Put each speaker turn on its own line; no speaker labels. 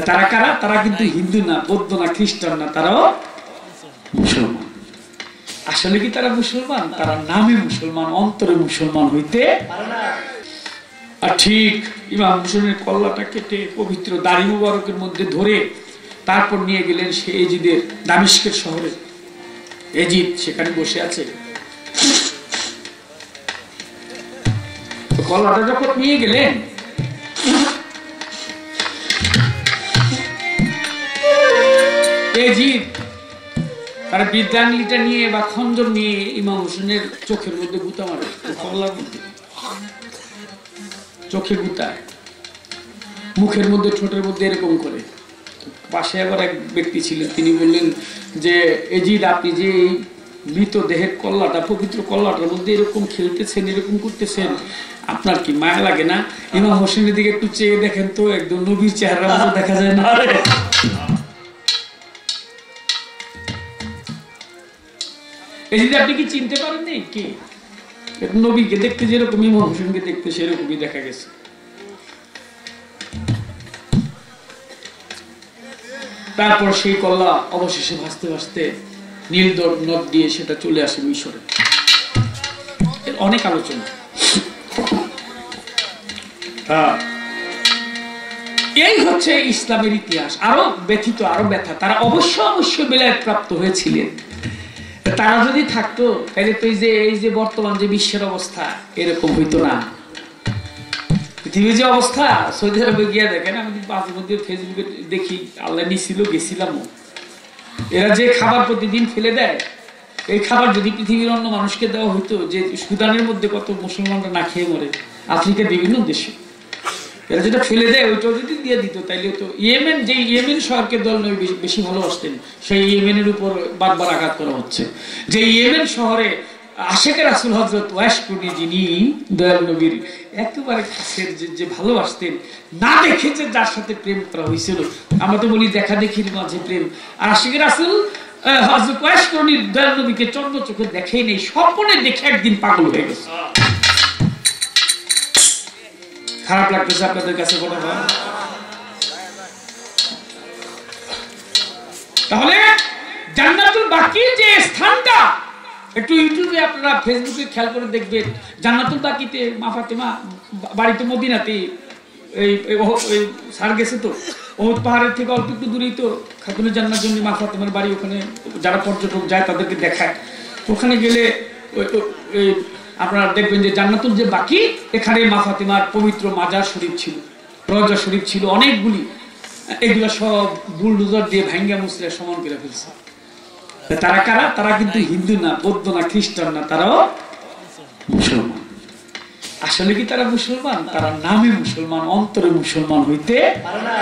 তারা কারা? তারা কিন্তু হিন্দু না, বৌদ্ধ না, খ্রিস্টান না, তারাও মুসলমান। আসলে কি তারা মুসলমান? তারা নামে মুসলমান, অন্তরে মুসলমান হইতে পারে না। আর ঠিক ইমাম হোসেনের কল্লাটা কেটে পবিত্র দাড়ি মুবারকের মধ্যে ধরে তারপর নিয়ে গেলেন সে এজিদের দামিশকের শহরে। এজিদ সেখানে বসে আছে। কল্লাটা যখন নিয়ে গেলেন, এজিদ তার বিদ্যাঙ্গলিটা নিয়ে বা খঞ্জন নিয়ে ইমাম হোসেনের চোখের মধ্যে গুতা মারে, কল্লার মধ্যে চোখে গুতায়, মুখের মধ্যে, ঠোঁটের মধ্যে এরকম করে। পাশে আবার এক ব্যক্তি ছিলেন, তিনি বললেন যে এজিদ, আপনি যে এই মৃতদেহের কল্লাটা, পবিত্র কল্লাটার মধ্যে এরকম খেলতেছেন, এরকম করতেছেন, আপনার কি মায়া লাগে না? ইমাম হোসেনের দিকে একটু চেয়ে দেখেন তো, একদম নবীর চেহারা মতো দেখা যায় না? এজিদ আপনি কি চিনতে পারেননি? কি নবীকে দেখতে যেরকম ইমাম হোসেনকে দেখতে সেরকমই দেখা গেছে। তারপর সেই কল্লা অবশেষে ভাসতে ভাসতে নীল নদ দিয়ে সেটা চলে আসে মিশরে। অনেক আলোচনা। এই হচ্ছে ইসলামের ইতিহাস। আরো ব্যথিত, আরো ব্যথা। তারা অবশ্যই বেলায়েত প্রাপ্ত হয়েছিলেন। তারা যদি থাকতো তাহলে তো এই যে বর্তমান যে বিশ্বের অবস্থা, এরকম হইতো না। পৃথিবীর যে অবস্থা, সৌদি আরবে গিয়ে দেখেন, আমি মাঝে মধ্যে ফেসবুকে দেখি, আল্লাহ নিছিল, গেছিলাম, এরা যে খাবার প্রতিদিন ফেলে দেয়, এই খাবার যদি পৃথিবীর অন্য মানুষকে দেওয়া হইতো, যে সুদানের মধ্যে কত মুসলমানরা না খেয়ে মরে, আফ্রিকার বিভিন্ন দেশে, এরা যেটা ফেলে দেয় ওইটাও যদি দিয়ে দিত, তাইলে তো ইয়েমেন, যে ইয়েমেন শহরকে দল নবী বেশি ভালোবাসতেন, সেই ইয়েমেনের উপর বারবার আঘাত করা হচ্ছে। যে ইয়েমেন শহরে আশেকে রাসূল হযরত ওয়াইস কর্ণী, যিনি দয়াল নবীর একেবারে কাছের, যে ভালোবাসতেন, না দেখে যে যার সাথে প্রেম করা হয়েছিল, আমরা তো বলি দেখা দেখির মাঝে প্রেম, আর আশেকে রাসূল হযরত ওয়াইস কর্ণী দয়াল নবীকে চন্দ্র চোখে দেখেই নেই, স্বপ্নে দেখে একদিন পাগল হয়ে গেছে। খারাপ লাগতেছে আপনাদের কাছে মনে হয়? তাহলে জান্নাতুল বাকির যে স্থানটা, একটু ইউটিউবে আপনারা, ফেসবুকে খেয়াল করে দেখবেন, জান্নাতুল বাকিতে মা ফাতেমা বাড়িতে মদিনাতে, এই সার গেছে তো, ওহুদ পাহাড়ের থেকে অল্প একটু দূরেই তো খাতুনের জান্নাত জন্য মা ফাতেমার বাড়ি। ওখানে যারা পর্যটক যায় তাদেরকে দেখায়। ওখানে গেলে আপনারা দেখবেন যে জান্নাতুল যে বাকি, এখানে মা ফাতেমার পবিত্র মাজার শরীফ ছিল, রওজা শরীফ ছিল অনেকগুলি। এগুলো সব বুলডোজার দিয়ে ভাঙ্গা মুসলে সমান করে ফেলছে। তারা কারা? তারা কিন্তু হিন্দু না, বৌদ্ধ না, খ্রিস্টান না, তারাও মুসলমান। আসলে কি তারা মুসলমান? তারা নামে মুসলমান, অন্তরে মুসলমান হইতে পারে না।